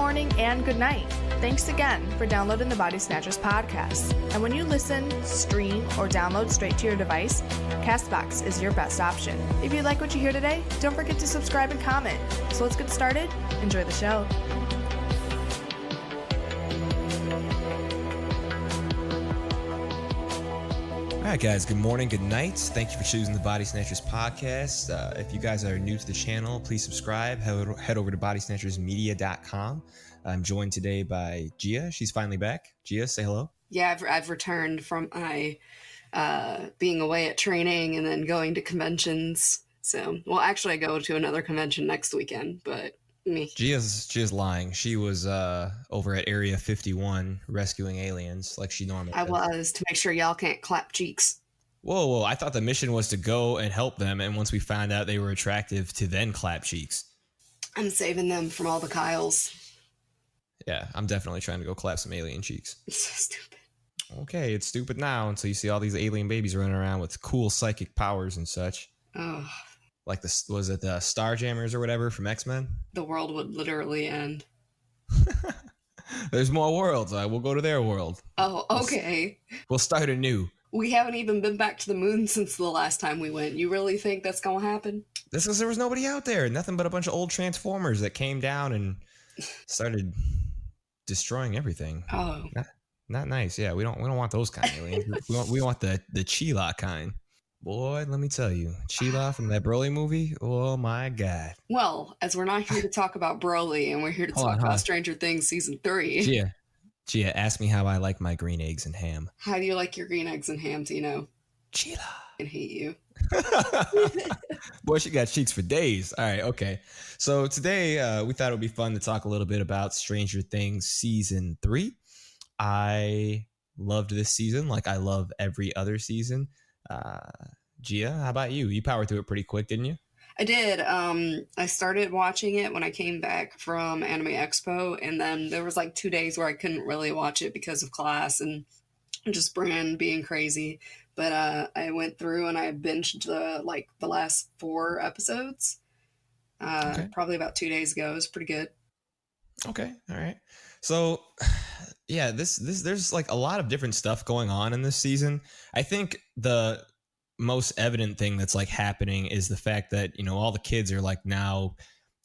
morning, and good night. Thanks again for downloading the Body Snatchers podcast. And when you listen, stream, or download straight to your device, CastBox is your best option. If you like what you hear today, don't forget to subscribe and comment. So let's get started. Enjoy the show. All right, guys, good morning, good night. Thank you for choosing the Body Snatchers podcast. If you guys are new to the channel, please subscribe. Head over to bodysnatchersmedia.com. I'm joined today by Gia. She's finally back. Gia, say hello. Yeah, I've returned from my being away at training and then going to conventions. So, well, actually, I go to another convention next weekend, but me. Gia's lying. She was over at Area 51 rescuing aliens like she normally I does. was, to make sure y'all can't clap cheeks. Whoa. I thought the mission was to go and help them, and once we found out they were attractive, to then clap cheeks. I'm saving them from all the Kyles. Yeah, I'm definitely trying to go clap some alien cheeks. It's so stupid. Okay, it's stupid now until you see all these alien babies running around with cool psychic powers and such. Oh, Like was it the Starjammers or whatever from X-Men? the world would literally end. There's more worlds. We'll go to their world. Oh, okay. We'll start anew. We haven't even been back to the moon since the last time we went. You really think that's going to happen? This is there was nobody out there. Nothing but a bunch of old Transformers that came down and started destroying everything. Oh. Not nice. Yeah, we don't want those kind of aliens. we want the Chila kind. Boy, let me tell you, Chila from that Broly movie. Oh my God. Well, as we're not here to talk about Broly and we're here to talk about Stranger Things season 3. Gia, ask me how I like my green eggs and ham. How do you like your green eggs and ham, Tino? Chila. I hate you. Boy, she got cheeks for days. All right, okay. So today we thought it would be fun to talk a little bit about Stranger Things season 3. I loved this season like I love every other season. Gia, how about you? You powered through it pretty quick, didn't you? I did. I started watching it when I came back from Anime Expo, and then there was like 2 days where I couldn't really watch it because of class and just Bran being crazy. But I went through and I binged the last 4 episodes. Probably about 2 days ago. It was pretty good. Okay, all right. So, yeah, there's like a lot of different stuff going on in this season. I think the most evident thing that's like happening is the fact that, you know, all the kids are like now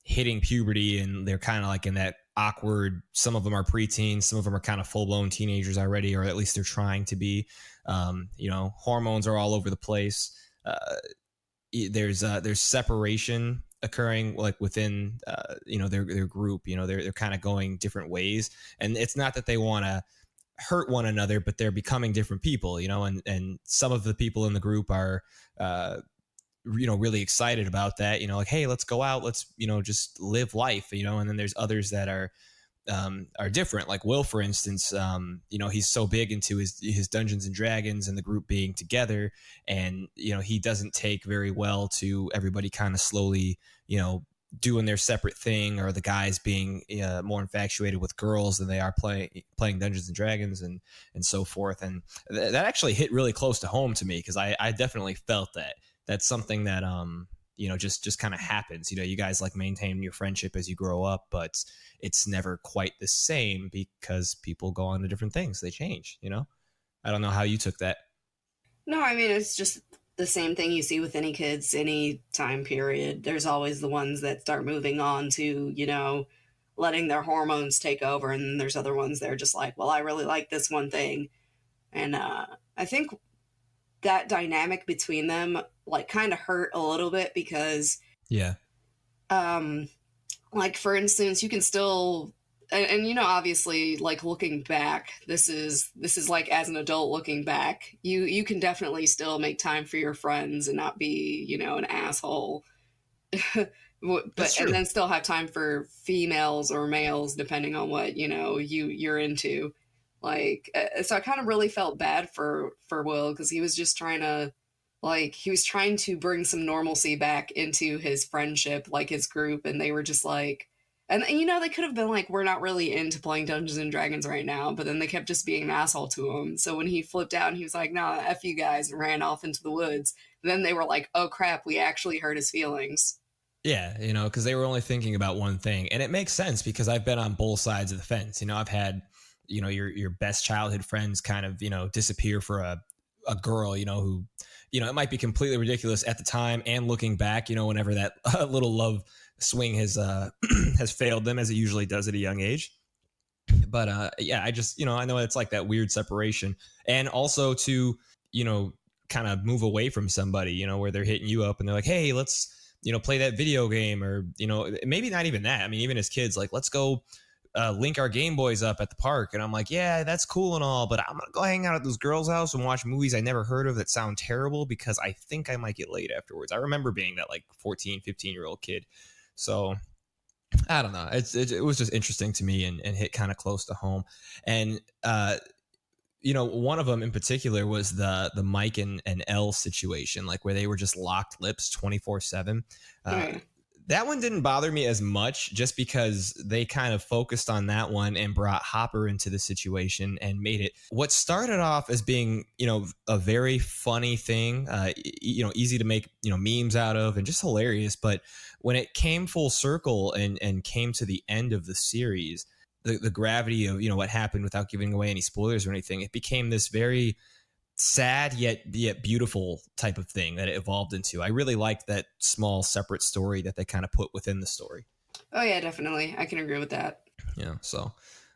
hitting puberty and they're kind of like in that awkward, some of them are preteens, some of them are kind of full-blown teenagers already, or at least they're trying to be. You know, hormones are all over the place. There's separation occurring like within you know, their group. You know, they're kind of going different ways, and it's not that they want to hurt one another, but they're becoming different people, you know, and some of the people in the group are you know, really excited about that, you know, like, hey, let's go out, let's, you know, just live life, you know. And then there's others that are different, like Will, for instance. You know, he's so big into his Dungeons and Dragons and the group being together, and, you know, he doesn't take very well to everybody kind of slowly, you know, doing their separate thing, or the guys being more infatuated with girls than they are playing Dungeons and Dragons and so forth. And that actually hit really close to home to me, because I definitely felt that that's something that you know, just kind of happens. You know, you guys like maintain your friendship as you grow up, but it's never quite the same because people go on to different things. They change, you know. I don't know how you took that. No, I mean, it's just the same thing you see with any kids, any time period. There's always the ones that start moving on to, you know, letting their hormones take over. And then there's other ones that are just like, well, I really like this one thing. And I think that dynamic between them like kind of hurt a little bit because, yeah, like, for instance, you can still, and you know, obviously, like, looking back, this is like, as an adult looking back, you can definitely still make time for your friends and not be, you know, an asshole. But and then still have time for females or males depending on what, you know, you're into. Like, so I kind of really felt bad for Will, because he was just trying to, like, he was trying to bring some normalcy back into his friendship, like his group, and they were just like, and you know, they could have been like, we're not really into playing Dungeons and Dragons right now, but then they kept just being an asshole to him. So when he flipped out and he was like, nah, F you guys, and ran off into the woods, then they were like, oh crap, we actually hurt his feelings. Yeah, you know, because they were only thinking about one thing, and it makes sense because I've been on both sides of the fence. You know, I've had, you know, your best childhood friends kind of, you know, disappear for a girl, you know, who, you know, it might be completely ridiculous at the time and looking back, you know, whenever that little love swing has has failed them, as it usually does at a young age. But yeah, I just, you know, I know it's like that weird separation, and also to, you know, kind of move away from somebody, you know, where they're hitting you up and they're like, hey, let's, you know, play that video game, or, you know, maybe not even that. I mean, even as kids, like, let's go link our Game Boys up at the park. And I'm like, yeah, that's cool and all, but I'm going to go hang out at this girl's house and watch movies I never heard of that sound terrible because I think I might get laid afterwards. I remember being that like 14, 15-year-old kid. So I don't know. It was just interesting to me, and hit kind of close to home. And, you know, one of them in particular was the Mike and Elle situation, like where they were just locked lips 24/7. Right. That one didn't bother me as much just because they kind of focused on that one and brought Hopper into the situation and made it what started off as being, you know, a very funny thing, you know, easy to make, you know, memes out of and just hilarious. But when it came full circle and came to the end of the series, the gravity of, you know, what happened, without giving away any spoilers or anything, it became this very sad yet beautiful type of thing that it evolved into. I really liked that small separate story that they kind of put within the story. Oh yeah, definitely. I can agree with that. Yeah, so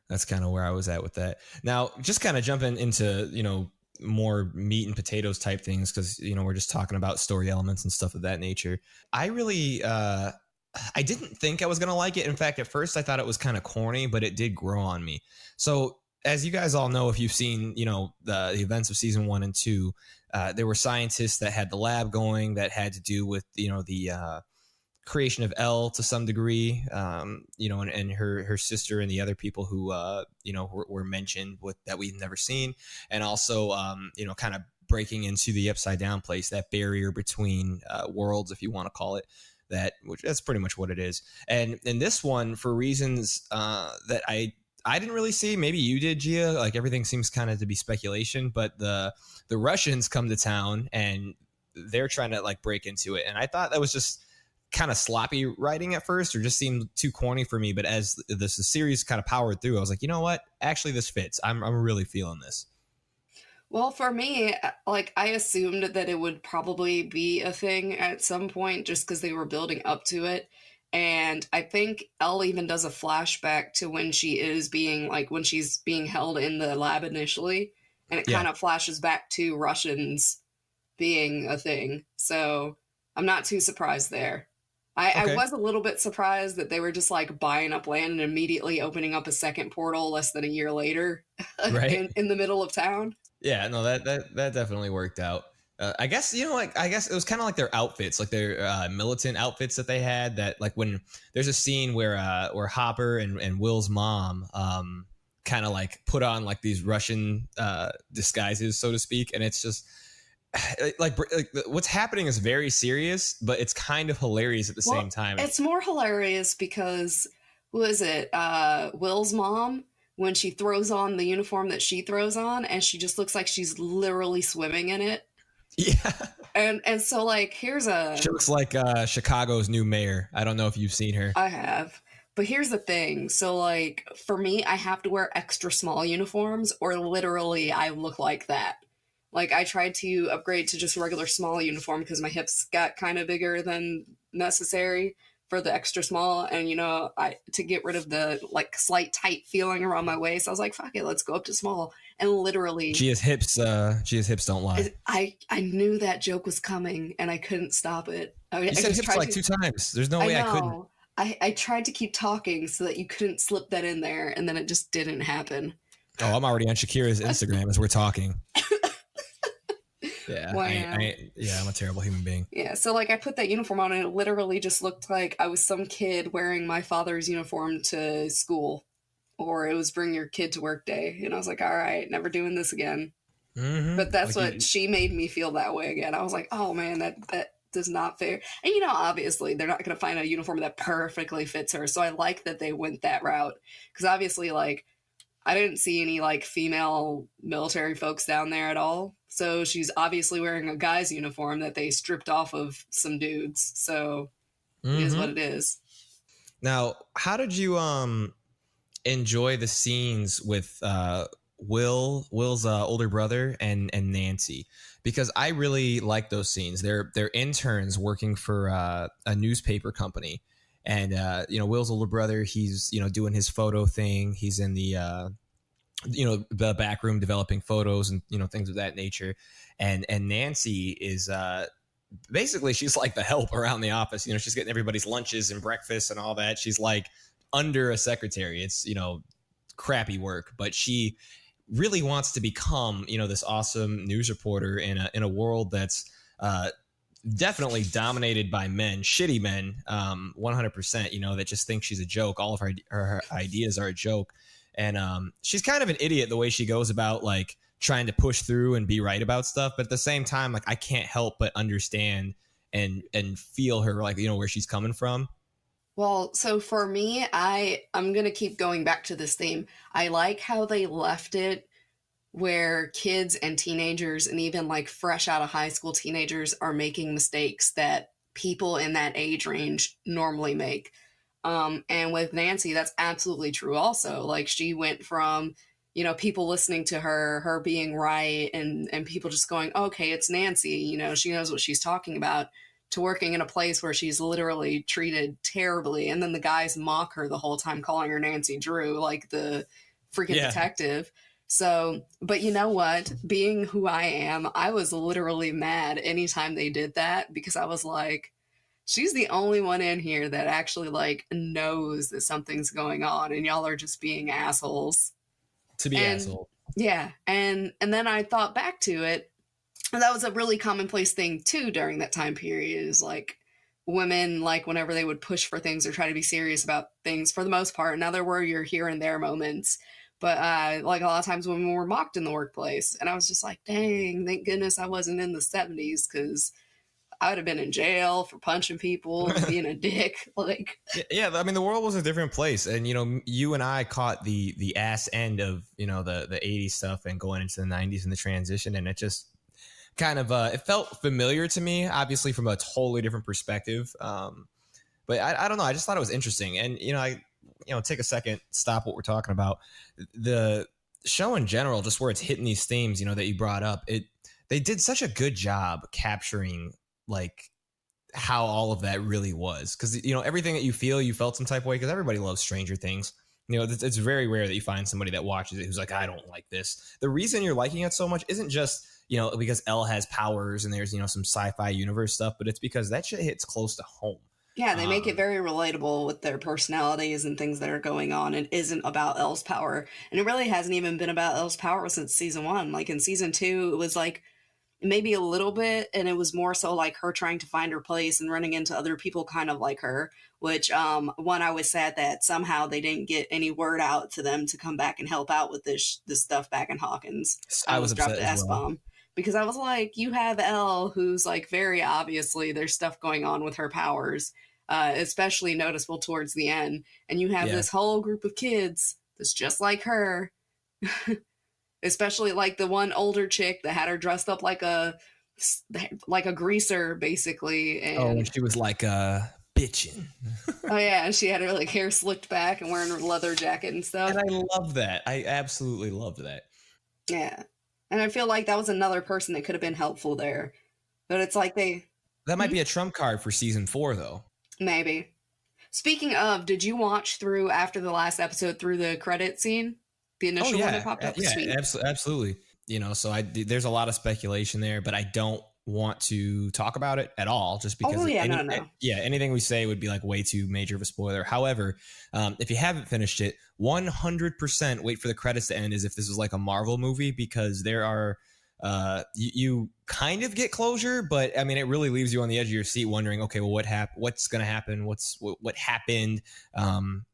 that's kind of where I was at with that. Now, just kind of jumping into, you know, more meat and potatoes type things, because, you know, we're just talking about story elements and stuff of that nature. I really I didn't think I was gonna like it. In fact, at first I thought it was kind of corny, but it did grow on me. So as you guys all know, if you've seen, you know, the events of season 1 and 2, there were scientists that had the lab going that had to do with, you know, the creation of Elle to some degree, you know, and her sister and the other people who, you know, were mentioned with that we've never seen. And also, you know, kind of breaking into the upside down place, that barrier between worlds, if you want to call it that, which that's pretty much what it is. And in this one, for reasons that I didn't really see. Maybe you did, Gia. Like, everything seems kind of to be speculation, but the Russians come to town and they're trying to like break into it. And I thought that was just kind of sloppy writing at first, or just seemed too corny for me. But as the series kind of powered through, I was like, you know what? Actually, this fits. I'm really feeling this. Well, for me, like I assumed that it would probably be a thing at some point just because they were building up to it. And I think Elle even does a flashback to when she is being like when she's being held in the lab initially, and it Yeah. kind of flashes back to Russians being a thing. So I'm not too surprised there. I Okay. was a little bit surprised that they were just like buying up land and immediately opening up a second portal less than a year later Right. in the middle of town. Yeah, no, that definitely worked out. I guess, you know, like, I guess it was kind of like their outfits, like their militant outfits that they had. That, like, when there's a scene where Hopper and Will's mom kind of like put on like these Russian disguises, so to speak, and it's just like what's happening is very serious, but it's kind of hilarious at the same time. It's more hilarious because who is it? Will's mom, when she throws on the uniform that she throws on, and she just looks like she's literally swimming in it. Yeah. And so like she looks like Chicago's new mayor. I don't know if you've seen her. I have. But here's the thing. So like for me, I have to wear extra small uniforms or literally I look like that. Like I tried to upgrade to just a regular small uniform because my hips got kind of bigger than necessary for the extra small, and you know, I to get rid of the like slight tight feeling around my waist, I was like, fuck it, let's go up to small. And literally Gia's hips don't lie. I knew that joke was coming and I couldn't stop it. You said hips like 2 times. There's no way I couldn't. I tried to keep talking so that you couldn't slip that in there, and then it just didn't happen. Oh, I'm already on Shakira's Instagram as we're talking. Yeah, Wow. I'm a terrible human being. Yeah, so like I put that uniform on and it literally just looked like I was some kid wearing my father's uniform to school, or it was bring your kid to work day. And I was like, all right, never doing this again. Mm-hmm. But that's like what she made me feel that way again. I was like, oh man, that does not fair. And you know, obviously they're not going to find a uniform that perfectly fits her. So I like that they went that route, because obviously like I didn't see any like female military folks down there at all. So she's obviously wearing a guy's uniform that they stripped off of some dudes. So It is what Mm-hmm. it is. Now, how did you enjoy the scenes with Will's older brother and Nancy? Because I really like those scenes. They're interns working for a newspaper company, and Will's older brother, he's doing his photo thing. He's in the back room developing photos and things of that nature, and Nancy is basically she's like the help around the office. She's getting everybody's lunches and breakfast and all that. She's like under a secretary. It's crappy work, but she really wants to become this awesome news reporter in a world that's definitely dominated by men, shitty men, 100%, that just think she's a joke. All of her ideas are a joke. And she's kind of an idiot the way she goes about like trying to push through and be right about stuff. But at the same time, like I can't help but understand and feel her, like, where she's coming from. Well, so for me, I'm going to keep going back to this theme. I like how they left it where kids and teenagers and even like fresh out of high school teenagers are making mistakes that people in that age range normally make. And with Nancy, that's absolutely true also. Like she went from, people listening to her being right and people just going, okay, it's Nancy, she knows what she's talking about, to working in a place where she's literally treated terribly. And then the guys mock her the whole time, calling her Nancy Drew, like the freaking detective. So, but you know what? Being who I am, I was literally mad anytime they did that because I was like, she's the only one in here that actually like knows that something's going on and y'all are just being assholes. To be asshole. Yeah. And then I thought back to it. And that was a really commonplace thing too during that time period, is like women, like whenever they would push for things or try to be serious about things, for the most part. Now there were your here and there moments, but like a lot of times women were mocked in the workplace. And I was just like, dang, thank goodness I wasn't in the 70s, because I would have been in jail for punching people and being a dick. Like, yeah, I mean, the world was a different place, and you and I caught the ass end of the 80s stuff and going into the 90s and the transition, and it just kind of it felt familiar to me, obviously from a totally different perspective. But I don't know, I just thought it was interesting, and take a second, stop what we're talking about. The show in general, just where it's hitting these themes, that you brought up, they did such a good job capturing like how all of that really was, because everything that you felt some type of way, because everybody loves Stranger Things. It's very rare that you find somebody that watches it who's like, I don't like this. The reason you're liking it so much isn't just because Elle has powers and there's some sci-fi universe stuff, but it's because that shit hits close to home. yeah, they make it very relatable with their personalities and things that are going on. It isn't about Elle's power, and it really hasn't even been about Elle's power since season 1. Like in season 2, it was like maybe a little bit, and it was more so like her trying to find her place and running into other people kind of like her, which one, I was sad that somehow they didn't get any word out to them to come back and help out with this stuff back in Hawkins. I was dropped upset the as well. S-bomb because I was like, you have Elle, who's like very obviously there's stuff going on with her powers, especially noticeable towards the end, and you have this whole group of kids that's just like her. Especially like the one older chick that had her dressed up like a greaser, basically. And she was like bitching. oh yeah, and she had her like hair slicked back and wearing her leather jacket and stuff. And I love that. I absolutely loved that. Yeah, and I feel like that was another person that could have been helpful there, but it's like that might be a trump card for season 4, though. Maybe. Speaking of, did you watch through after the last episode through the credit scene? The initial one that popped up? Yeah, Sweet. absolutely. So there's a lot of speculation there, but I don't want to talk about it at all, just because anything we say would be like way too major of a spoiler. However, if you haven't finished it, 100% wait for the credits to end as if this was like a Marvel movie, because there are you kind of get closure, but I mean, it really leaves you on the edge of your seat wondering, okay, well, what's going to happen? What happened?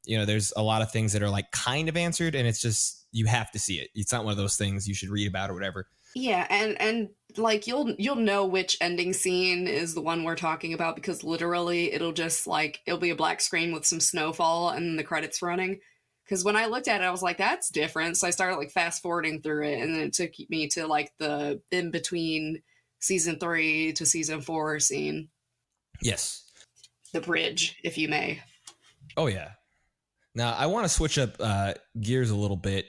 There's a lot of things that are like kind of answered, and it's just, you have to see it. It's not one of those things you should read about or whatever. Yeah. And like, you'll know which ending scene is the one we're talking about, because literally it'll just like, it'll be a black screen with some snowfall and the credits running. Because when I looked at it, I was like, that's different. So I started like fast forwarding through it, and then it took me to like the in between season 3 to season 4 scene. Yes. the bridge, if you may. Oh yeah. Now I want to switch up gears a little bit.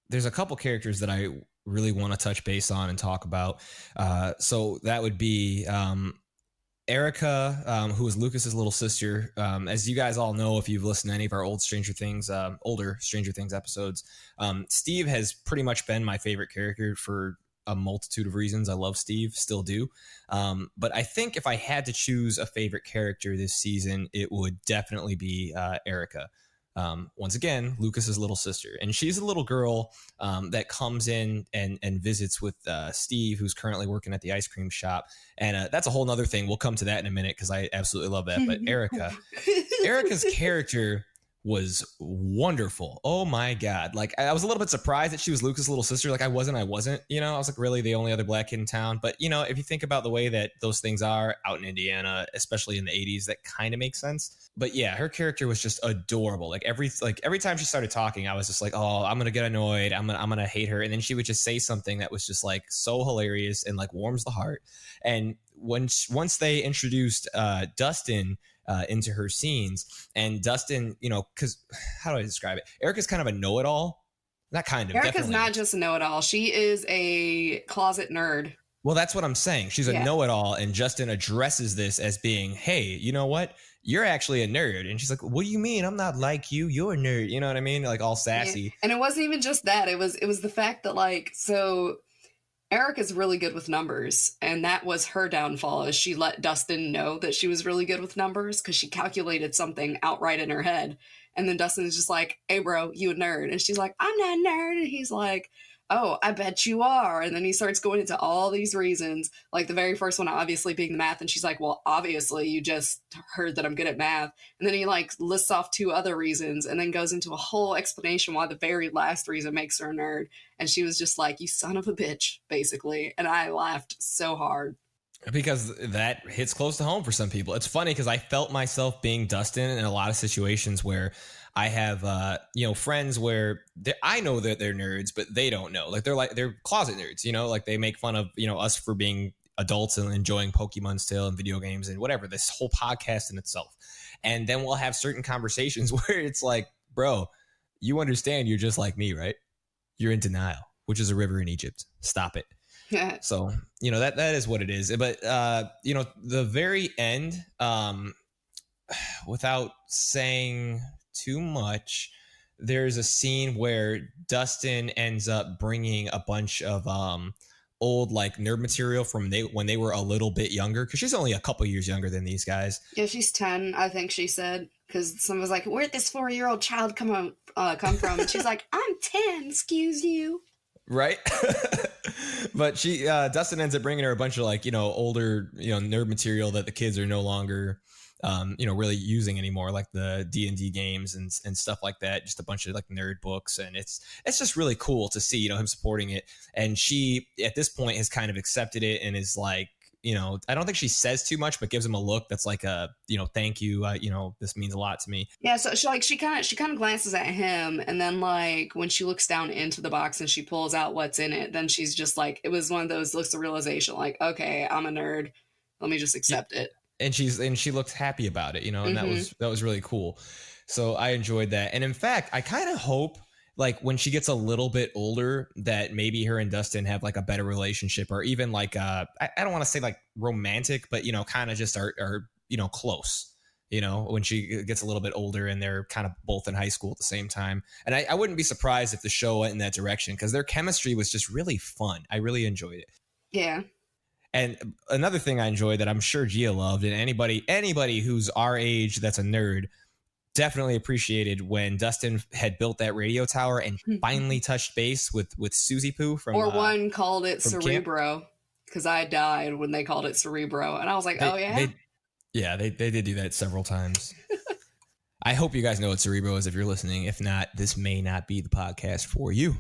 There's a couple characters that I really want to touch base on and talk about. So that would be Erica, who is Lucas's little sister. As you guys all know, if you've listened to any of our older Stranger Things episodes, Steve has pretty much been my favorite character for a multitude of reasons. I love Steve, still do. But I think if I had to choose a favorite character this season, it would definitely be Erica. Once again, Lucas's little sister, and she's a little girl that comes in and visits with Steve, who's currently working at the ice cream shop, and that's a whole nother thing. We'll come to that in a minute because I absolutely love that. But Erica's character was wonderful. Oh my god! Like I was a little bit surprised that she was Lucas' little sister. Like I wasn't. I was like really the only other black kid in town. But if you think about the way that those things are out in Indiana, especially in the 80s, that kind of makes sense. But yeah, her character was just adorable. Like every time she started talking, I was just like, oh, I'm gonna get annoyed. I'm gonna hate her. And then she would just say something that was just like so hilarious and like warms the heart. And once they introduced Dustin into her scenes, and Dustin, because how do I describe it? Erica's kind of a know-it-all. Not kind of. Erica's definitely. Not just a know-it-all. She is a closet nerd. Well, that's what I'm saying. She's a know-it-all, and Justin addresses this as being, hey, you know what? You're actually a nerd. And she's like, what do you mean? I'm not like you. You're a nerd. You know what I mean? Like all sassy. Yeah. And it wasn't even just that. It was the fact that so Erica's really good with numbers, and that was her downfall, is she let Dustin know that she was really good with numbers because she calculated something outright in her head. And then Dustin is just like, hey, bro, you a nerd. And she's like, I'm not a nerd. And he's like, oh, I bet you are. And then he starts going into all these reasons, like the very first one obviously being the math. And she's like, well, obviously you just heard that I'm good at math. And then he lists off 2 other reasons and then goes into a whole explanation why the very last reason makes her a nerd. And she was just like, you son of a bitch, basically. And I laughed so hard. Because that hits close to home for some people. It's funny because I felt myself being Dustin in a lot of situations where I have, friends where I know that they're nerds, but they don't know. Like they're closet nerds, like they make fun of, us for being adults and enjoying Pokemon still and video games and whatever, this whole podcast in itself. And then we'll have certain conversations where it's like, bro, you understand you're just like me, right? You're in denial, which is a river in Egypt. Stop it. So, that is what it is. But, the very end, without saying too much, there's a scene where Dustin ends up bringing a bunch of old nerd material from when they were a little bit younger, because she's only a couple years younger than these guys. Yeah, she's 10, I think she said, because someone was like, where'd this 4-year-old child come from? And she's like, I'm 10, excuse you. Right. But Dustin ends up bringing her a bunch of older, nerd material that the kids are no longer, really using anymore, like the D&D games and stuff like that. Just a bunch of nerd books. And it's just really cool to see, him supporting it. And she, at this point, has kind of accepted it and is like, I don't think she says too much, but gives him a look that's like a, thank you. This means a lot to me. Yeah. So she kind of glances at him, and then when she looks down into the box and she pulls out what's in it, then she's just like, it was one of those looks of realization, like, okay, I'm a nerd. Let me just accept it. And she looked happy about it, and Mm-hmm. that was really cool. So I enjoyed that. And in fact, I kind of hope when she gets a little bit older that maybe her and Dustin have a better relationship, or even I don't want to say romantic, but kind of just are close, when she gets a little bit older and they're kind of both in high school at the same time. And I wouldn't be surprised if the show went in that direction, because their chemistry was just really fun. I really enjoyed it. Yeah. And another thing I enjoyed that I'm sure Gia loved, and anybody who's our age that's a nerd definitely appreciated, when Dustin had built that radio tower and finally touched base with Susie Poo from, or one called it Cerebro, because I died when they called it Cerebro, and I was like, they did do that several times. I hope you guys know what Cerebro is if you're listening. If not, this may not be the podcast for you.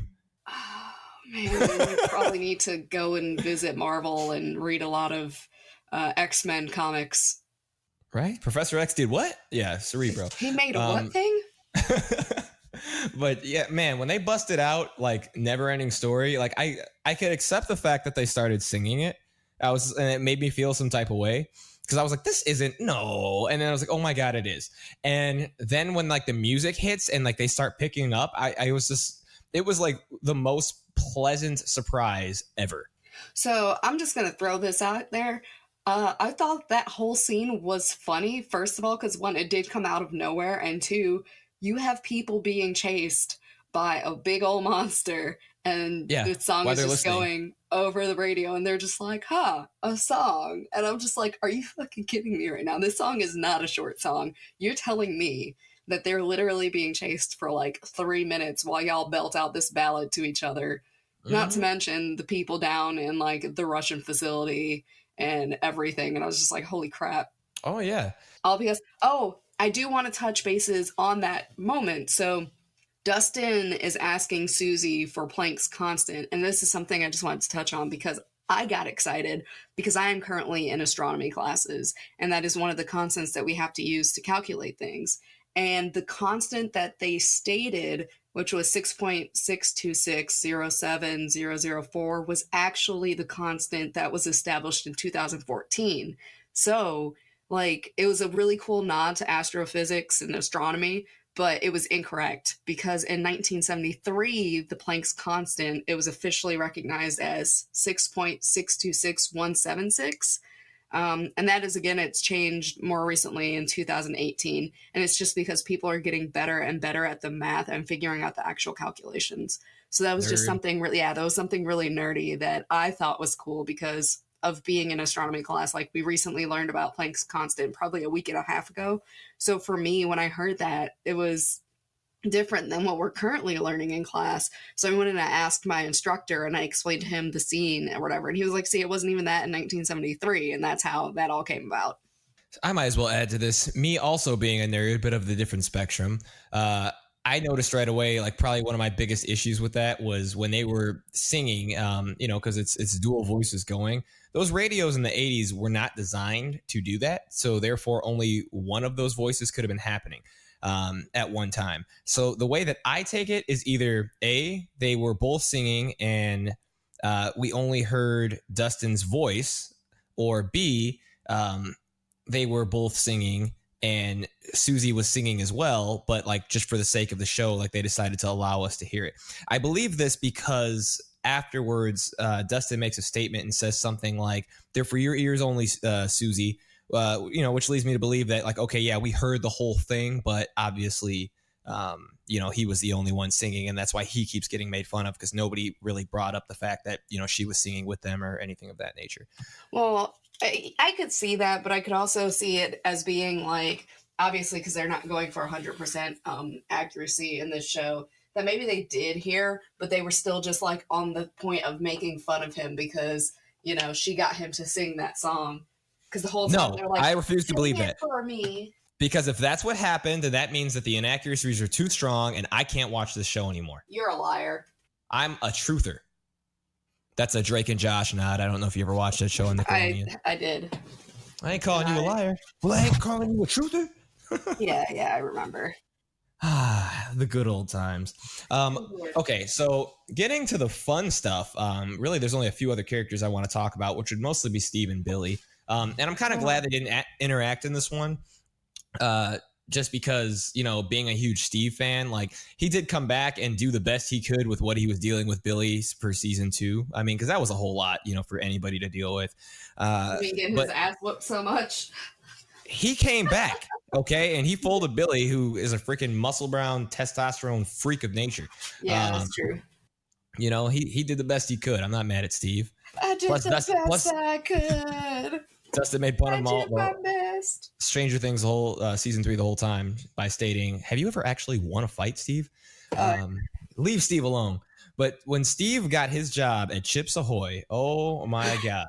Oh man, we probably need to go and visit Marvel and read a lot of X-Men comics. Right? Professor X did what? Yeah, Cerebro. He made a what thing? But yeah, man, when they busted out Neverending Story, I could accept the fact that they started singing it. And it made me feel some type of way, because I was like, this isn't, no. And then I was like, oh my God, it is. And then when like the music hits and like they start picking up, I was just, it was like the most pleasant surprise ever. So I'm just going to throw this out there. I thought that whole scene was funny, first of all, because one, it did come out of nowhere, and two, you have people being chased by a big old monster, and the song is just going over the radio, and they're just like, huh, a song. And I'm just like, are you fucking kidding me right now? This song is not a short song. You're telling me that they're literally being chased for like 3 minutes while y'all belt out this ballad to each other. Not to mention the people down in like the Russian facility and everything. And I was just like, holy crap. Oh, yeah. All because, I do want to touch bases on that moment. So Dustin is asking Susie for Planck's constant. And this is something I just wanted to touch on because I got excited because I am currently in astronomy classes. And that is one of the constants that we have to use to calculate things. And the constant that they stated, which was 6.62607,004, was actually the constant that was established in 2014. So, like, it was a really cool nod to astrophysics and astronomy, but it was incorrect because in 1973, the Planck's constant, it was officially recognized as 6.626176. And that is, again, it's changed more recently in 2018. And it's just because people are getting better and better at the math and figuring out the actual calculations. So that was just something really, that was something really nerdy that I thought was cool because of being in astronomy class. Like we recently learned about Planck's constant probably a week and a half ago. So for me, when I heard that, it was different than what we're currently learning in class. So I went and I asked my instructor and I explained to him the scene or whatever. And he was like, see, it wasn't even that in 1973. And that's how that all came about. I might as well add to this. Me also being a nerd, but of the different spectrum. I noticed right away, like probably one of my biggest issues with that was when they were singing, because it's dual voices going. Those radios in the 80s were not designed to do that. So therefore, only one of those voices could have been happening at one time. So the way that I take it is either A, they were both singing and we only heard Dustin's voice, or B, they were both singing and Susie was singing as well, but like just for the sake of the show, like they decided to allow us to hear it. I believe this because afterwards, Dustin makes a statement and says something like, "They're for your ears only, Susie." Which leads me to believe that, like, okay, yeah, we heard the whole thing, but obviously, he was the only one singing, and that's why he keeps getting made fun of because nobody really brought up the fact that she was singing with them or anything of that nature. Well, I could see that, but I could also see it as being like, obviously, because they're not going for 100% accuracy in this show, that maybe they did hear, but they were still just like on the point of making fun of him because, she got him to sing that song. Because the whole time they're like, I refuse to believe that. For me. Because if that's what happened, then that means that the inaccuracies are too strong and I can't watch this show anymore. You're a liar. I'm a truther. That's a Drake and Josh nod. I don't know if you ever watched that show on Nickelodeon. I did. I ain't calling you a liar. Well, I ain't calling you a truther. Yeah, I remember. The good old times. Okay, so getting to the fun stuff, really there's only a few other characters I want to talk about, which would mostly be Steve and Billy. And I'm kind of glad they didn't interact in this one. Just because, being a huge Steve fan, like he did come back and do the best he could with what he was dealing with Billy for season 2. I mean, because that was a whole lot, for anybody to deal with. Getting his ass whooped so much. He came back, okay, and he folded Billy, who is a freaking muscle brown testosterone freak of nature. Yeah, that's true. He did the best he could. I'm not mad at Steve. I did the best I could. Dustin made fun of him all. My best. Stranger Things, the whole season 3, the whole time by stating, "Have you ever actually won a fight, Steve?" Leave Steve alone. But when Steve got his job at Chips Ahoy, oh my God.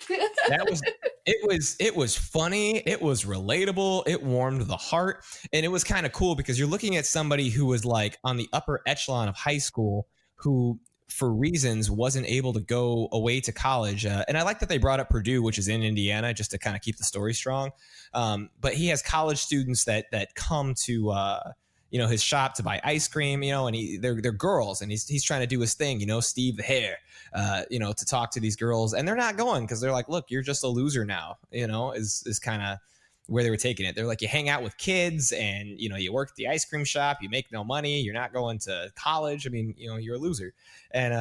It was funny, it was relatable, it warmed the heart, and it was kind of cool because you're looking at somebody who was like on the upper echelon of high school who for reasons wasn't able to go away to college, and I like that they brought up Purdue, which is in Indiana, just to kind of keep the story strong, but he has college students that come to his shop to buy ice cream, and they're girls, and he's trying to do his thing, Steve the hair, to talk to these girls, and they're not going because they're like, look, you're just a loser now, is kind of where they were taking it. They're like, you hang out with kids and, you work at the ice cream shop, you make no money, you're not going to college. I mean, you're a loser. And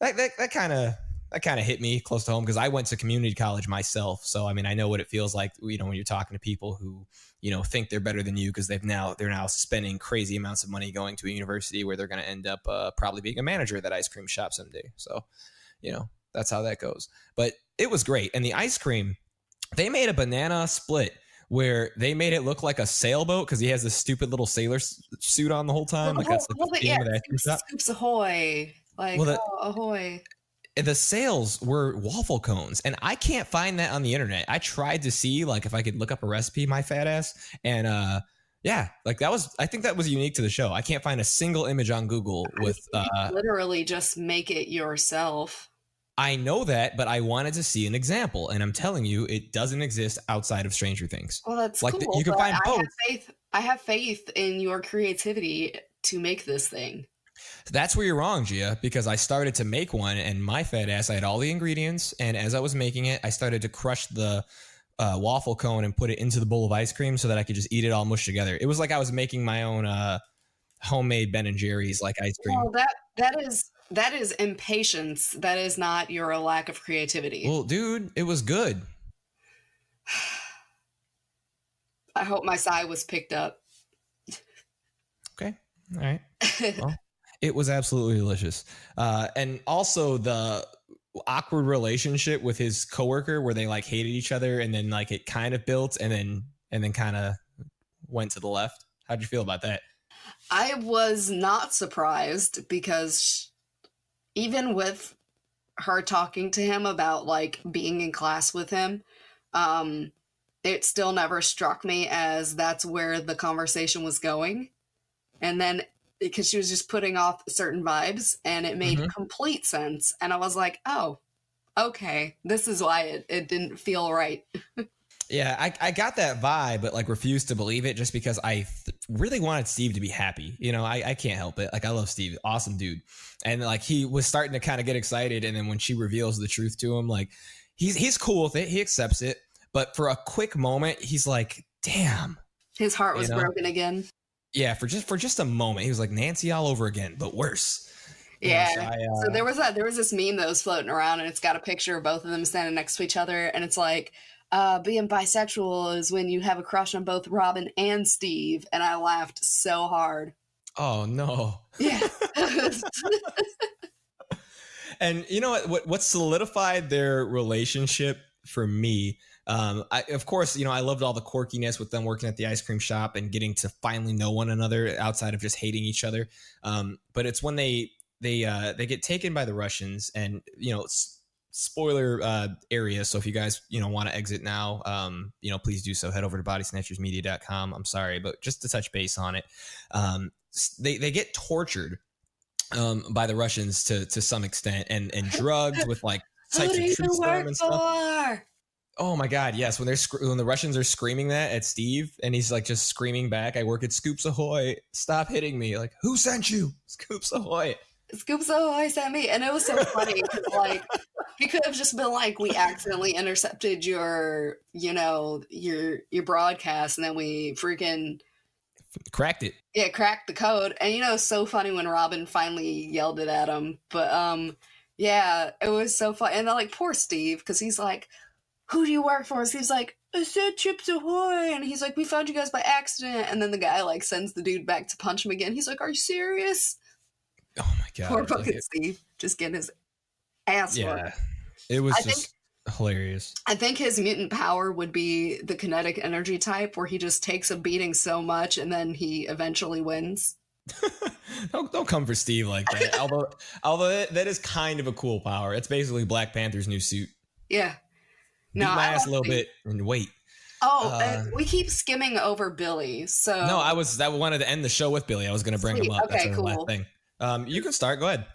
that kind of hit me close to home because I went to community college myself. So, I mean, I know what it feels like, when you're talking to people who, think they're better than you because they're now spending crazy amounts of money going to a university where they're going to end up probably being a manager of that ice cream shop someday. So, that's how that goes. But it was great. And the ice cream, they made a banana split where they made it look like a sailboat because he has this stupid little sailor suit on the whole time. Like that's the theme of the ice cream shop. Scoops ahoy! Like, ahoy! The sails were waffle cones, and I can't find that on the internet. I tried to see like if I could look up a recipe, my fat ass, and like I think that was unique to the show. I can't find a single image on Google with literally just make it yourself. I know that, but I wanted to see an example, and I'm telling you, it doesn't exist outside of Stranger Things. Well, that's like cool. You can find both. I have faith in your creativity to make this thing. That's where you're wrong, Gia, because I started to make one, and my fat ass, I had all the ingredients, and as I was making it, I started to crush the waffle cone and put it into the bowl of ice cream so that I could just eat it all mushed together. It was like I was making my own homemade Ben and Jerry's like ice cream. Well, that is impatience. That is not your lack of creativity. Well, dude, it was good. I hope my sigh was picked up. Okay. All right. Well, it was absolutely delicious. And also the awkward relationship with his coworker where they like hated each other and then like it kind of built and then kind of went to the left. How'd you feel about that? I was not surprised because even with her talking to him about like being in class with him, it still never struck me as that's where the conversation was going. And then because she was just putting off certain vibes and it made complete sense. And I was like, oh, okay, this is why it didn't feel right. Yeah, I got that vibe, but like refused to believe it just because I really wanted Steve to be happy. I can't help it. Like I love Steve, awesome dude. And like he was starting to kind of get excited. And then when she reveals the truth to him, like he's cool with it. He accepts it. But for a quick moment, he's like, damn. His heart was broken again. Yeah, for just a moment. He was like Nancy all over again, but worse. Yeah. So there was this meme that was floating around and it's got a picture of both of them standing next to each other. And it's like, being bisexual is when you have a crush on both Robin and Steve. And I laughed so hard. Oh, no. Yeah. And you know what solidified their relationship for me? Of course, I loved all the quirkiness with them working at the ice cream shop and getting to finally know one another outside of just hating each other. But it's when they get taken by the Russians and, spoiler area. So if you guys, want to exit now, please do so. Head over to bodysnatchersmedia.com. I'm sorry, but just to touch base on it, they get tortured by the Russians to some extent and drugged with like types of truth serum and stuff. Oh my God, yes. When the Russians are screaming that at Steve and he's like just screaming back, I work at Scoops Ahoy. Stop hitting me. Like, who sent you? Scoops Ahoy. Scoops Ahoy sent me. And it was so funny because like he could have just been like, we accidentally intercepted your broadcast and then we freaking cracked it. Yeah, cracked the code. And it's so funny when Robin finally yelled it at him. But yeah, it was so fun. And they're like, poor Steve, because he's like, who do you work for? Steve's like, I said Chips Ahoy. And he's like, we found you guys by accident. And then the guy like sends the dude back to punch him again. He's like, are you serious? Oh my God. Poor fucking Steve. Just getting his ass worked. It was hilarious. I think his mutant power would be the kinetic energy type where he just takes a beating so much and then he eventually wins. Don't come for Steve like that. although that is kind of a cool power. It's basically Black Panther's new suit. Yeah. Beat my ass a little bit and wait. Oh, we keep skimming over Billy. So no, I wanted to end the show with Billy. I was going to bring him up. Okay, that's cool. Last thing. You can start. Go ahead.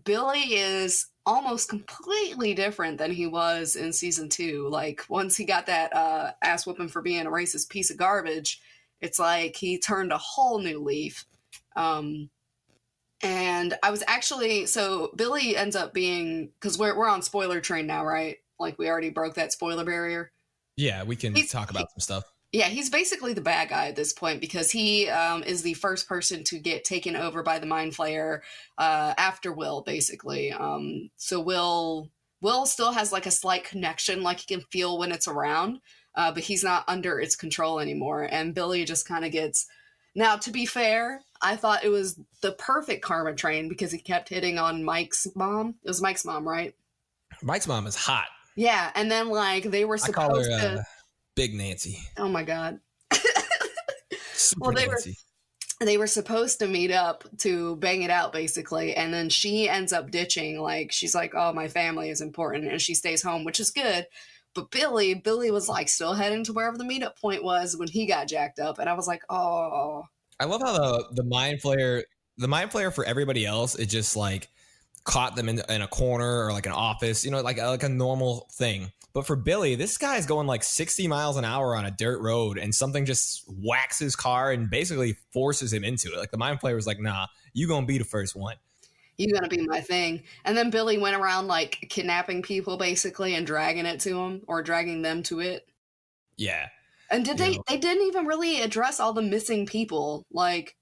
Billy is almost completely different than he was in season 2. Like once he got that ass whooping for being a racist piece of garbage, It's like he turned a whole new leaf. And I was actually, so Billy ends up being, because we're on spoiler train now, right? Like we already broke that spoiler barrier. Yeah, we can talk about some stuff. Yeah, he's basically the bad guy at this point because he is the first person to get taken over by the Mind Flayer after Will, basically. So Will still has like a slight connection, like he can feel when it's around, but he's not under its control anymore. And Billy just kind of gets. Now, to be fair, I thought it was the perfect karma train because he kept hitting on Mike's mom. It was Mike's mom, right? Mike's mom is hot. Yeah, and then like they were supposed I call her, to. Big Nancy. Oh my god. Super Nancy. They were supposed to meet up to bang it out basically, and then she ends up ditching. Like she's like, "Oh, my family is important," and she stays home, which is good. But Billy was like still heading to wherever the meetup point was when he got jacked up, and I was like, "Oh." I love how the Mind Flayer for everybody else, it just like caught them in a corner or like an office, you know, like a normal thing. But for Billy, this guy's going like 60 miles an hour on a dirt road and something just whacks his car and basically forces him into it. Like the Mind Flayer was like, nah, you gonna be the first one. You're gonna be my thing. And then Billy went around like kidnapping people basically and dragging it to him or dragging them to it. Yeah. And they didn't even really address all the missing people. Like,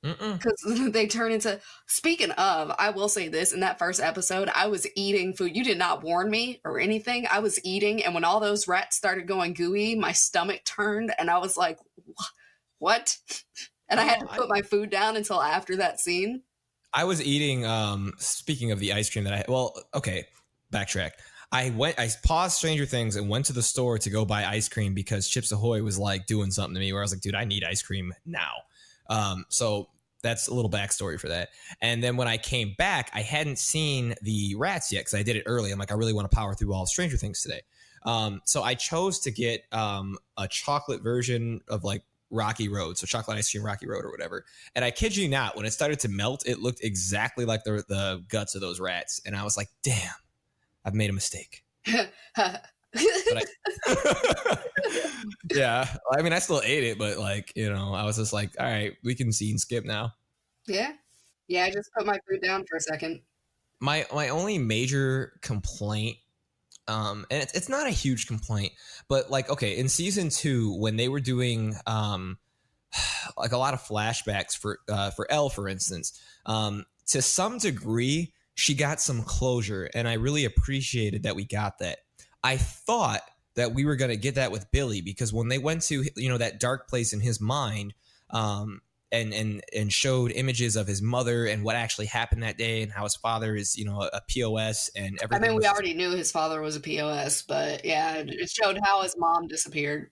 because they turn into, speaking of, I will say this, in that first episode, I was eating food. You did not warn me or anything. I was eating, and when all those rats started going gooey, my stomach turned, and I was like, what? And I had to put my food down until after that scene. I was eating, speaking of the ice cream backtrack. I paused Stranger Things and went to the store to go buy ice cream because Chips Ahoy was like doing something to me where I was like, dude, I need ice cream now. So that's a little backstory for that. And then when I came back, I hadn't seen the rats yet because I did it early. I'm like, I really want to power through all of Stranger Things today. So I chose to get a chocolate version of like Rocky Road. So chocolate ice cream Rocky Road or whatever. And I kid you not, when it started to melt, it looked exactly like the guts of those rats. And I was like, damn, I've made a mistake. Yeah, I mean, I still ate it, but like, you know, I was just like, all right, we can scene skip now. Yeah, I just put my food down for a second. My only major complaint, and it's not a huge complaint, but like, okay, in season 2, when they were doing like a lot of flashbacks for Elle, for instance, to some degree, she got some closure, and I really appreciated that we got that. I thought that we were going to get that with Billy because when they went to, you know, that dark place in his mind, and showed images of his mother and what actually happened that day and how his father is, you know, a POS and everything. I mean, we already knew his father was a POS, but yeah, it showed how his mom disappeared.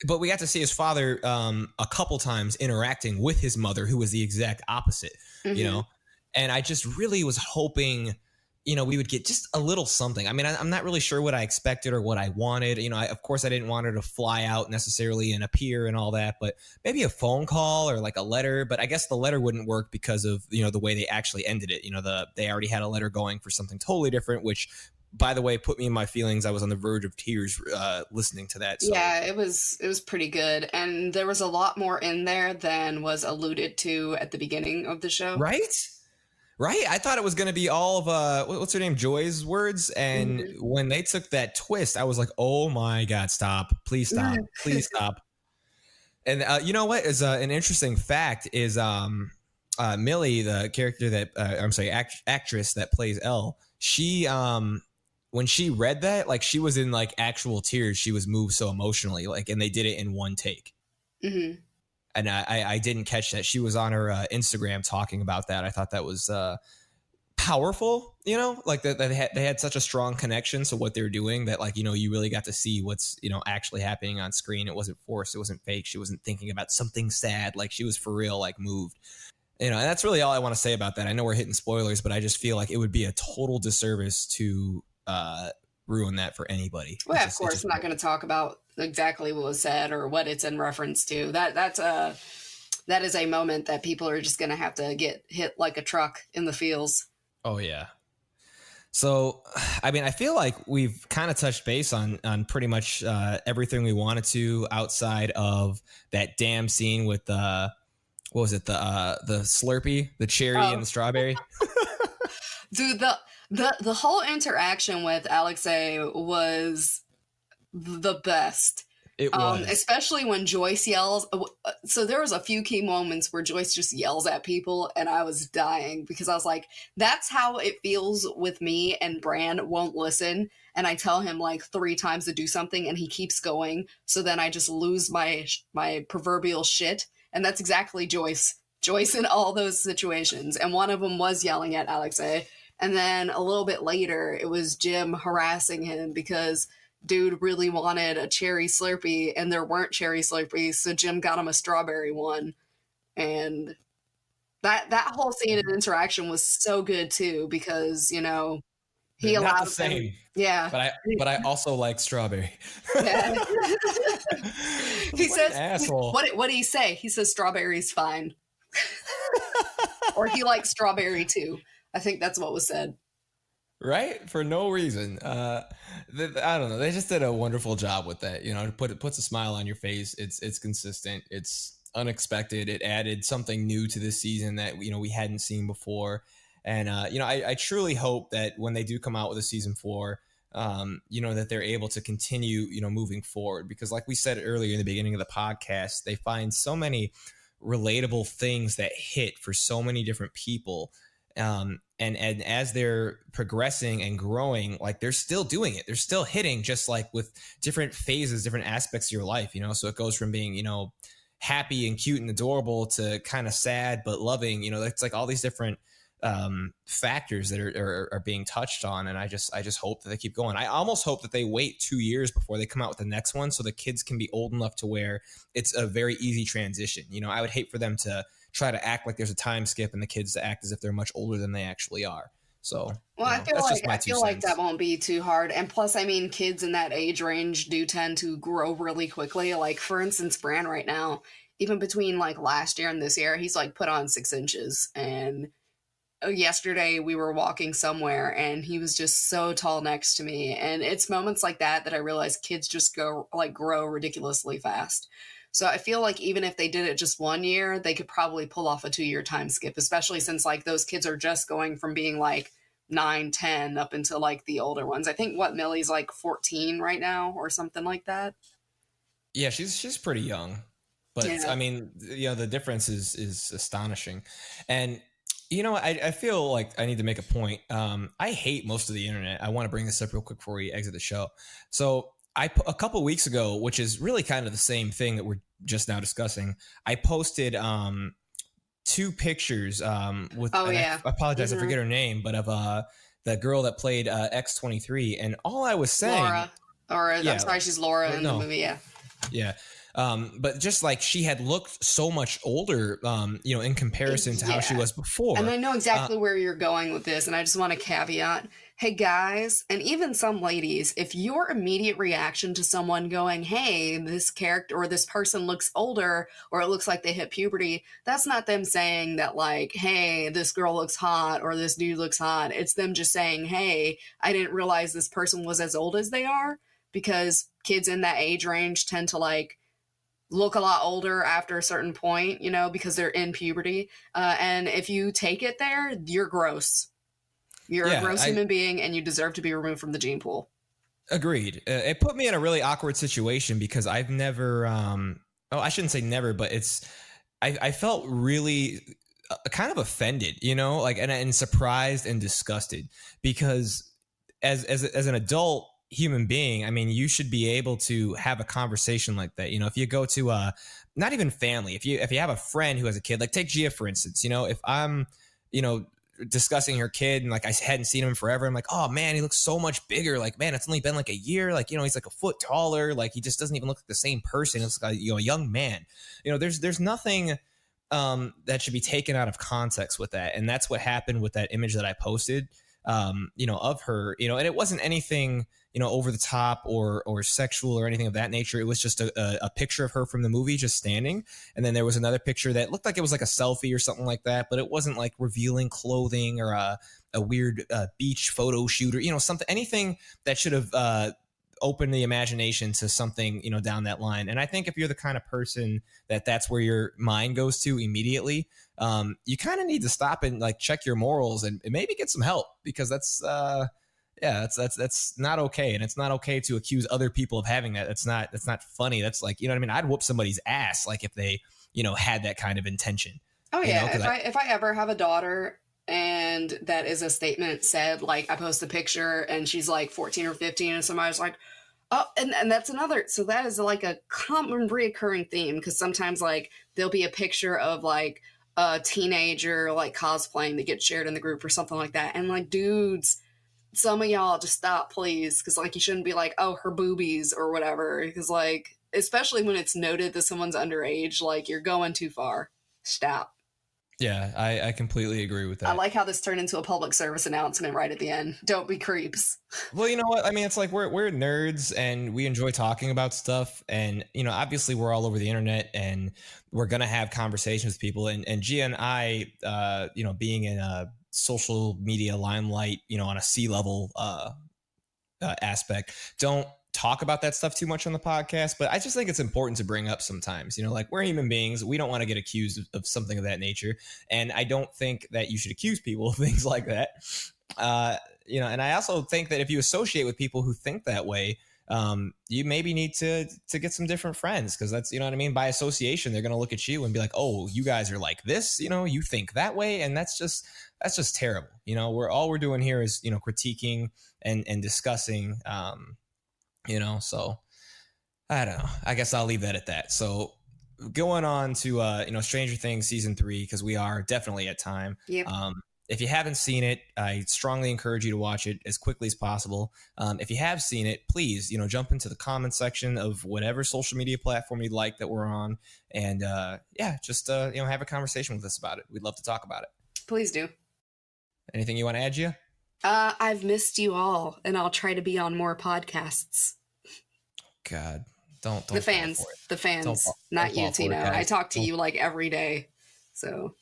But we got to see his father a couple times interacting with his mother, who was the exact opposite, you know, and I just really was hoping, you know, we would get just a little something. I mean, I'm not really sure what I expected or what I wanted. You know, of course, I didn't want her to fly out necessarily and appear and all that, but maybe a phone call or like a letter. But I guess the letter wouldn't work because of, you know, the way they actually ended it. You know, they already had a letter going for something totally different, which, by the way, put me in my feelings. I was on the verge of tears listening to that. So. Yeah, it was pretty good. And there was a lot more in there than was alluded to at the beginning of the show. Right? I thought it was going to be all of, what's her name, Joy's words. And when they took that twist, I was like, oh my God, stop. Please stop. Please stop. And you know what is an interesting fact is Millie, the character that, actress that plays Elle, she, when she read that, like she was in like actual tears. She was moved so emotionally, like, and they did it in one take. Mm-hmm. And I didn't catch that. She was on her Instagram talking about that. I thought that was powerful, you know, like that they had such a strong connection. So what they're doing that, like, you know, you really got to see what's, you know, actually happening on screen. It wasn't forced. It wasn't fake. She wasn't thinking about something sad. Like she was for real, like moved, you know, and that's really all I want to say about that. I know we're hitting spoilers, but I just feel like it would be a total disservice to ruin that for anybody. Well, of course, I'm not going to talk about exactly what was said or what it's in reference to. That is a moment that people are just going to have to get hit like a truck in the feels. Oh yeah. So, I mean, I feel like we've kind of touched base on pretty much everything we wanted to outside of that damn scene with what was it, the Slurpee, the cherry and the strawberry. Dude, the whole interaction with Alexei was the best. It was. Especially when Joyce yells. So there was a few key moments where Joyce just yells at people, and I was dying because I was like, that's how it feels with me, and Bran won't listen, and I tell him like 3 times to do something and he keeps going, so then I just lose my proverbial shit. And that's exactly Joyce in all those situations. And one of them was yelling at Alexei, and then a little bit later it was Jim harassing him because dude really wanted a cherry Slurpee and there weren't cherry Slurpees, so Jim got him a strawberry one. And that whole scene and interaction was so good too, because he They're allowed not the same. him, yeah. But I also like strawberry. Yeah. He What says, an asshole. What did he say? He says strawberry's fine. Or he likes strawberry too. I think that's what was said. Right? For no reason. I don't know. They just did a wonderful job with that. It puts a smile on your face. It's consistent. It's unexpected. It added something new to this season that we hadn't seen before. And I truly hope that when they do come out with a season 4, that they're able to continue moving forward, because like we said earlier in the beginning of the podcast, they find so many relatable things that hit for so many different people. And as they're progressing and growing, like they're still doing it. They're still hitting, just like with different phases, different aspects of your life, so it goes from being, happy and cute and adorable to kind of sad, but loving, it's like all these different factors that are being touched on. And I just hope that they keep going. I almost hope that they wait 2 years before they come out with the next one, so the kids can be old enough to where it's a very easy transition. I would hate for them to try to act like there's a time skip and the kids to act as if they're much older than they actually are. So, well, I feel like that won't be too hard. And plus, I mean, kids in that age range do tend to grow really quickly. Like, for instance, Bran right now, even between like last year and this year, he's like put on 6 inches. And yesterday we were walking somewhere and he was just so tall next to me. And it's moments like that I realize kids just grow ridiculously fast. So I feel like even if they did it just 1 year, they could probably pull off a 2-year time skip, especially since like those kids are just going from being like 9, 10 up into like the older ones. I think Millie's like 14 right now or something like that. Yeah, she's pretty young, but Yeah. I mean, the difference is astonishing. And I feel like I need to make a point. I hate most of the internet. I want to bring this up real quick before we exit the show. So a couple weeks ago, which is really kind of the same thing that we're just now discussing, I posted 2 pictures with. I apologize, I forget her name, but of the girl that played X-23, and all I was saying, Laura, I'm sorry, she's Laura in the movie. Yeah. Yeah. But just like she had looked so much older, in comparison to how she was before. And I know exactly where you're going with this. And I just want to caveat, hey guys, and even some ladies, if your immediate reaction to someone going, hey, this character or this person looks older, or it looks like they hit puberty, that's not them saying that like, hey, this girl looks hot or this dude looks hot. It's them just saying, hey, I didn't realize this person was as old as they are, because kids in that age range tend to like look a lot older after a certain point, because they're in puberty. And if you take it there, you're gross. You're a gross human being, and you deserve to be removed from the gene pool. Agreed. It put me in a really awkward situation because I've never, I shouldn't say never, but I felt really kind of offended, and surprised and disgusted, because as an adult human being, I mean, you should be able to have a conversation like that. If you go to not even family, if you have a friend who has a kid, like take Gia for instance, if I'm discussing her kid and like I hadn't seen him forever, I'm like, oh man, he looks so much bigger, like man, it's only been like a year, like he's like a foot taller, like he just doesn't even look like the same person. It's like a young man. There's nothing that should be taken out of context with that, and that's what happened with that image that I posted. of her, and it wasn't anything, over the top or sexual or anything of that nature. It was just a picture of her from the movie just standing. And then there was another picture that looked like it was like a selfie or something like that, but it wasn't like revealing clothing or a weird beach photo shoot or, something, anything that should have open the imagination to something, down that line. And I think if you're the kind of person that's where your mind goes to immediately, you kind of need to stop and like check your morals and maybe get some help, because that's not okay. And it's not okay to accuse other people of having that. That's not funny. That's like, what I mean? I'd whoop somebody's ass, like if they, had that kind of intention. Oh yeah. If I ever have a daughter and that is a statement said, like I post a picture and she's like 14 or 15 and somebody's like, oh, and that's another. So that is like a common reoccurring theme, because sometimes like there'll be a picture of like a teenager like cosplaying that gets shared in the group or something like that. And like, dudes, some of y'all just stop, please. Because like you shouldn't be like, oh, her boobies or whatever. Because like, especially when it's noted that someone's underage, like you're going too far. Stop. Yeah, I completely agree with that. I like how this turned into a public service announcement right at the end. Don't be creeps. Well, you know what? I mean, it's like we're nerds and we enjoy talking about stuff. And, obviously we're all over the internet and we're going to have conversations with people. And Gia and I, being in a social media limelight, on a C-level aspect, don't talk about that stuff too much on the podcast, but I just think it's important to bring up sometimes, like we're human beings. We don't want to get accused of something of that nature. And I don't think that you should accuse people of things like that. And I also think that if you associate with people who think that way, you maybe need to get some different friends, because that's, what I mean? By association, they're going to look at you and be like, oh, you guys are like this, you think that way. And that's just terrible. All we're doing here is, critiquing and discussing, so I don't know. I guess I'll leave that at that. So going on to, Stranger Things season 3, because we are definitely at time. Yep. If you haven't seen it, I strongly encourage you to watch it as quickly as possible. If you have seen it, please, jump into the comment section of whatever social media platform you'd like that we're on. And just, have a conversation with us about it. We'd love to talk about it. Please do. Anything you want to add, Gia? I've missed you all, and I'll try to be on more podcasts. God, don't the fans, not you, Tina. I talk to you like every day. So,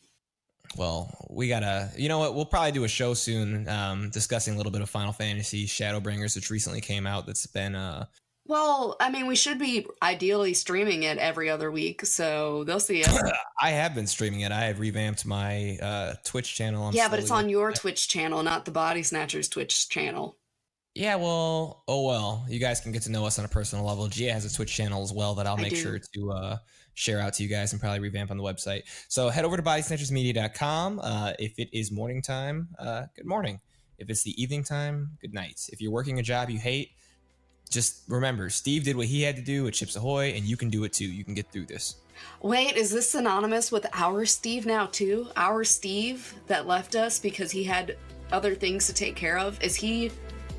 well, we gotta. You know what? We'll probably do a show soon, discussing a little bit of Final Fantasy Shadowbringers, which recently came out. That's been Well, I mean, we should be ideally streaming it every other week, so they'll see us. I have been streaming it. I have revamped my Twitch channel. But it's on your Twitch channel, not the Body Snatchers Twitch channel. Yeah, well, you guys can get to know us on a personal level. Gia has a Twitch channel as well that I'll make sure to share out to you guys and probably revamp on the website. So head over to bodysnatchersmedia.com. If it is morning time, good morning. If it's the evening time, good night. If you're working a job you hate, just remember, Steve did what he had to do at Chips Ahoy, and you can do it too. You can get through this. Wait, is this synonymous with our Steve now too? Our Steve that left us because he had other things to take care of? Is he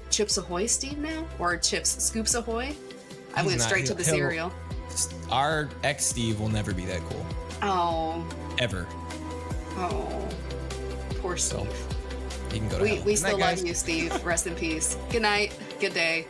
Chips Ahoy Steve now? Or Chips Scoops Ahoy? I went straight to the cereal. Our ex-Steve will never be that cool. Oh. Ever. Oh. Poor Steve. So, he can go to hell. We still love you, Steve. Rest in peace. Good night. Good day.